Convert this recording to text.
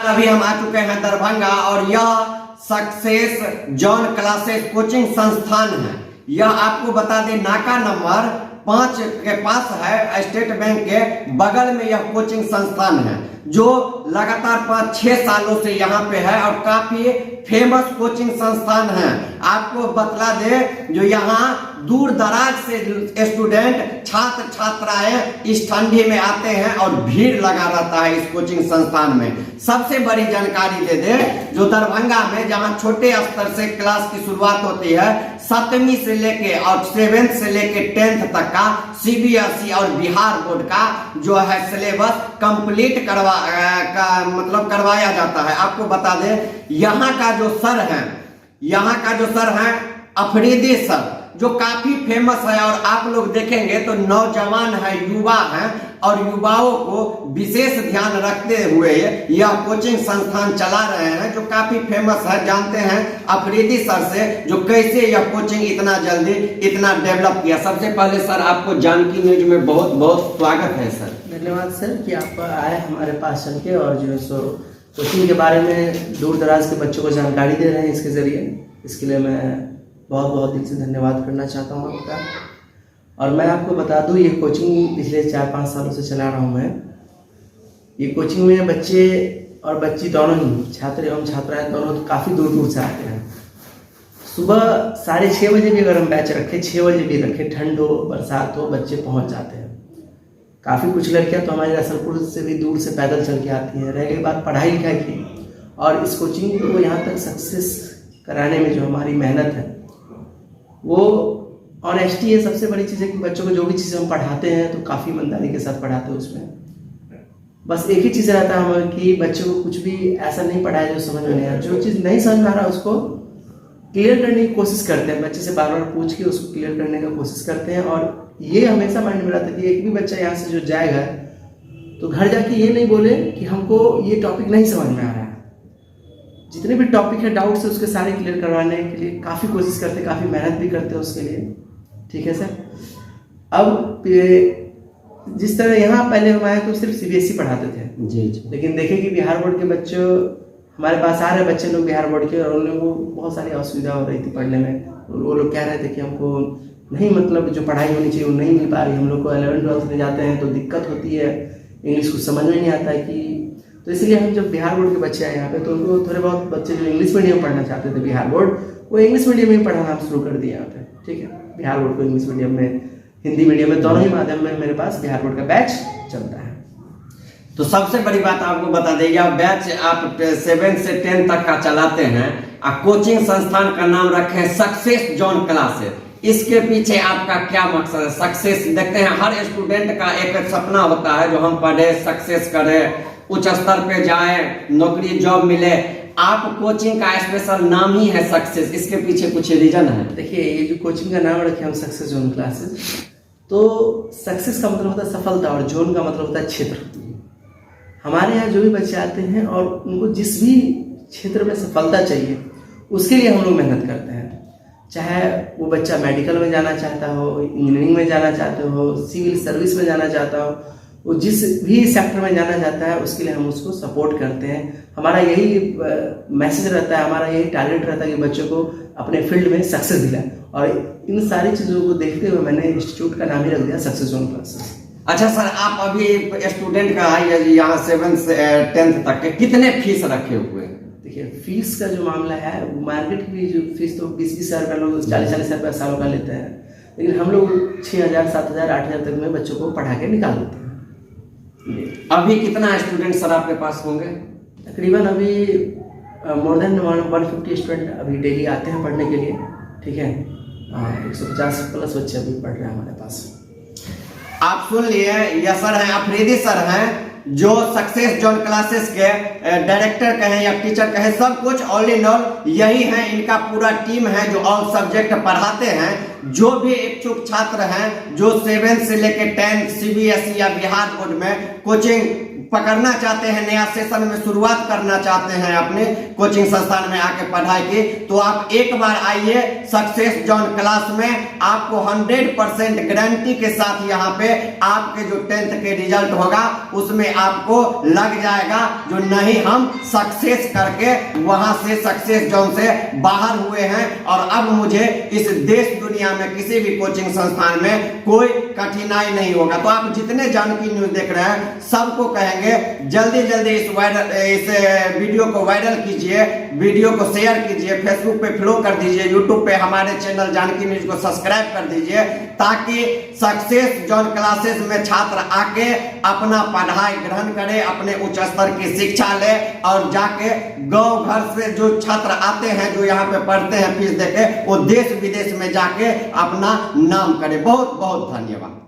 अभी हम आ चुके हैं दरभंगा और यह सक्सेस जॉन क्लासेस कोचिंग संस्थान है। यह आपको बता दें नाका नंबर 5 के पास है, स्टेट बैंक के बगल में यह कोचिंग संस्थान है जो लगातार 5-6 सालों से यहाँ पे है और काफी फेमस कोचिंग संस्थान है। आपको बतला दे जो यहाँ दूर दराज से स्टूडेंट छात्र छात्राएं इस ठंडी में आते हैं और भीड़ लगा रहता है इस कोचिंग संस्थान में। सबसे बड़ी जानकारी दे दे जो दरभंगा में जहाँ छोटे स्तर से क्लास की शुरुआत होती है 7वीं से लेके और 7th से लेके 10th तक का सीबीएसई और बिहार बोर्ड का जो है सिलेबस कंप्लीट करवाया जाता है। आपको बता दे यहाँ का जो सर है अफरीदी सर जो काफी फेमस है और आप लोग देखेंगे तो नौजवान है, युवा है और युवाओं को विशेष ध्यान रखते हुए यह कोचिंग संस्थान चला रहे हैं जो काफी फेमस है। जानते हैं अफरीदी सर से जो कैसे यह कोचिंग इतना जल्दी इतना डेवलप किया। सबसे पहले सर आपको जानकी न्यूज में बहुत बहुत स्वागत है सर। धन्यवाद सर कि आप आए हमारे पास चल के और जो है सो कोचिंग के बारे में दूर दराज के बच्चों को जानकारी दे रहे हैं इसके जरिए। इसके लिए मैं बहुत बहुत दिल से धन्यवाद करना चाहता हूँ आपका। और मैं आपको बता दूँ ये कोचिंग पिछले 4-5 सालों से चला रहा हूँ मैं। ये कोचिंग में बच्चे और बच्ची दोनों ही छात्र एवं छात्राएं दोनों काफ़ी दूर दूर से आते हैं। सुबह 6:30 बजे भी अगर हम बैच रखें, 6 बजे भी रखें, ठंड हो बरसात हो, बच्चे पहुँच जाते हैं। काफ़ी कुछ लड़कियाँ तो हमारे रसलपुर से भी दूर से पैदल चल के आती हैं। रह गई बात पढ़ाई लिखाई की और इस कोचिंग को यहाँ तक सक्सेस कराने में जो हमारी मेहनत है वो ऑनेस्टी है। सबसे बड़ी चीज़ है कि बच्चों को जो भी चीज़ें हम पढ़ाते हैं तो काफ़ी ईमानदारी के साथ पढ़ाते हैं। उसमें बस एक ही चीज़ रहता है हमें कि बच्चों को कुछ भी ऐसा नहीं पढ़ाया जो समझ में नहीं आया। जो चीज़ नहीं समझ में आ रहा उसको क्लियर करने की कोशिश करते हैं। बच्चे से बार बार पूछ के उसको क्लियर करने का कोशिश करते हैं। और ये हमेशा माइंड में रहता है कि एक भी बच्चा यहाँ से जो जाएगा तो घर जाके ये नहीं बोले कि हमको ये टॉपिक नहीं समझ में आ रहा है। जितने भी टॉपिक है डाउट से उसके सारे क्लियर करवाने के लिए काफ़ी कोशिश करते हैं, काफ़ी मेहनत भी करते हैं उसके लिए। ठीक है सर। अब जिस तरह यहाँ पहले हम आए तो सिर्फ सीबीएसई पढ़ाते थे जी। लेकिन देखें कि बिहार बोर्ड के बच्चे हमारे पास आ रहे बच्चे लोग बिहार बोर्ड के और उन लोगों को बहुत सारी असुविधा हो रही थी पढ़ने में। वो लोग कह रहे थे कि हमको नहीं मतलब जो पढ़ाई होनी चाहिए वो नहीं मिल पा रही। हम लोग को 11th-12th में जाते हैं तो दिक्कत होती है, इंग्लिश कुछ समझ में नहीं आता है कि तो इसलिए हम जब बिहार बोर्ड के बच्चे आए यहाँ पे तो उनको थोड़े बहुत बच्चे जो इंग्लिश मीडियम पढ़ना चाहते थे बिहार बोर्ड वो इंग्लिश मीडियम में पढ़ाना हम शुरू कर दिए यहाँ पे। ठीक है। बिहार बोर्ड को इंग्लिश मीडियम में, हिंदी मीडियम में, दोनों ही माध्यम में मेरे पास बिहार बोर्ड का बैच चलता है। तो सबसे बड़ी बात आपको बता दें यह बैच आप 7 से 10 तक का चलाते हैं। कोचिंग संस्थान का नाम रखे हैं सक्सेस जॉन क्लासेस। इसके पीछे आपका क्या मकसद है? सक्सेस देखते हैं हर स्टूडेंट का एक सपना होता है जो हम पढ़े, सक्सेस करें, उच्च स्तर पे जाए, नौकरी जॉब मिले। आप कोचिंग का स्पेशल नाम ही है सक्सेस, इसके पीछे कुछ रीजन है? देखिए ये जो कोचिंग का नाम रखे हम सक्सेस जोन क्लासेस, तो सक्सेस का मतलब होता है सफलता और जोन का मतलब होता है क्षेत्र। हमारे यहाँ जो भी बच्चे आते हैं और उनको जिस भी क्षेत्र में सफलता चाहिए उसके लिए हम लोग मेहनत करते हैं। चाहे वो बच्चा मेडिकल में जाना चाहता हो, इंजीनियरिंग में जाना चाहता हो, सिविल सर्विस में जाना चाहता हो, वो जिस भी सेक्टर में जाना चाहता है उसके लिए हम उसको सपोर्ट करते हैं। हमारा यही मैसेज रहता है, हमारा यही टारगेट रहता है कि बच्चों को अपने फील्ड में सक्सेस दिलाए। और इन सारी चीज़ों को देखते हुए मैंने इंस्टीट्यूट का नाम ही रख दिया सक्सेस जोन क्लासेस। अच्छा सर, आप अभी स्टूडेंट का यहाँ 7 से 10th तक के कितने फीस रखे हुए हैं? देखिए फीस का जो मामला है मार्केट की जो फीस तो 20-20 हज़ार का लोग 40-40 हज़ार सालों का लेते हैं, लेकिन हम लोग 6,000, 7,000, 8,000 तक में बच्चों को पढ़ा के निकाल देते हैं। अभी कितना स्टूडेंट सर आपके पास होंगे? तकरीबन अभी मोर देन 150 स्टूडेंट अभी डेली आते हैं पढ़ने के लिए। ठीक है। 150 प्लस बच्चे अभी पढ़ रहे हैं हमारे पास। आप सुन लिए, यह सर हैं अफरीदी सर हैं जो सक्सेस जॉन क्लासेस के डायरेक्टर कहें या टीचर कहें, सब कुछ ऑल इन ऑल यही है। इनका पूरा टीम है जो ऑल सब्जेक्ट पढ़ाते हैं। जो भी इच्छुक छात्र हैं जो 7 से लेकर 10 सीबीएसई या बिहार बोर्ड में कोचिंग पकड़ना चाहते हैं, नया सेशन में शुरुआत करना चाहते हैं अपने कोचिंग संस्थान में आके पढ़ाई की, तो आप एक बार आइए सक्सेस जॉन क्लास में। आपको 100% गारंटी के साथ यहाँ पे आपके जो 10th के रिजल्ट होगा उसमें आपको लग जाएगा। जो नहीं हम सक्सेस करके वहां से सक्सेस जॉन से बाहर हुए हैं और अब मुझे इस देश दुनिया में किसी भी कोचिंग संस्थान में कोई कठिनाई नहीं होगा। तो आप जितने जानकी न्यूज देख रहे हैं सबको कहेंगे जल्दी जल्दी इस वीडियो को वायरल कीजिए, वीडियो को शेयर कीजिए, फेसबुक पे फॉलो कर दीजिए, यूट्यूब पे हमारे चैनल जानकी न्यूज को सब्सक्राइब कर दीजिए, ताकि सक्सेस जॉन क्लासेस में छात्र आके अपना पढ़ाई ग्रहण करे, अपने उच्च स्तर की शिक्षा ले और जाके गांव घर से जो छात्र आते हैं, जो यहाँ पे पढ़ते हैं फीस देके, वो देश विदेश में जाके अपना नाम करे। बहुत बहुत धन्यवाद।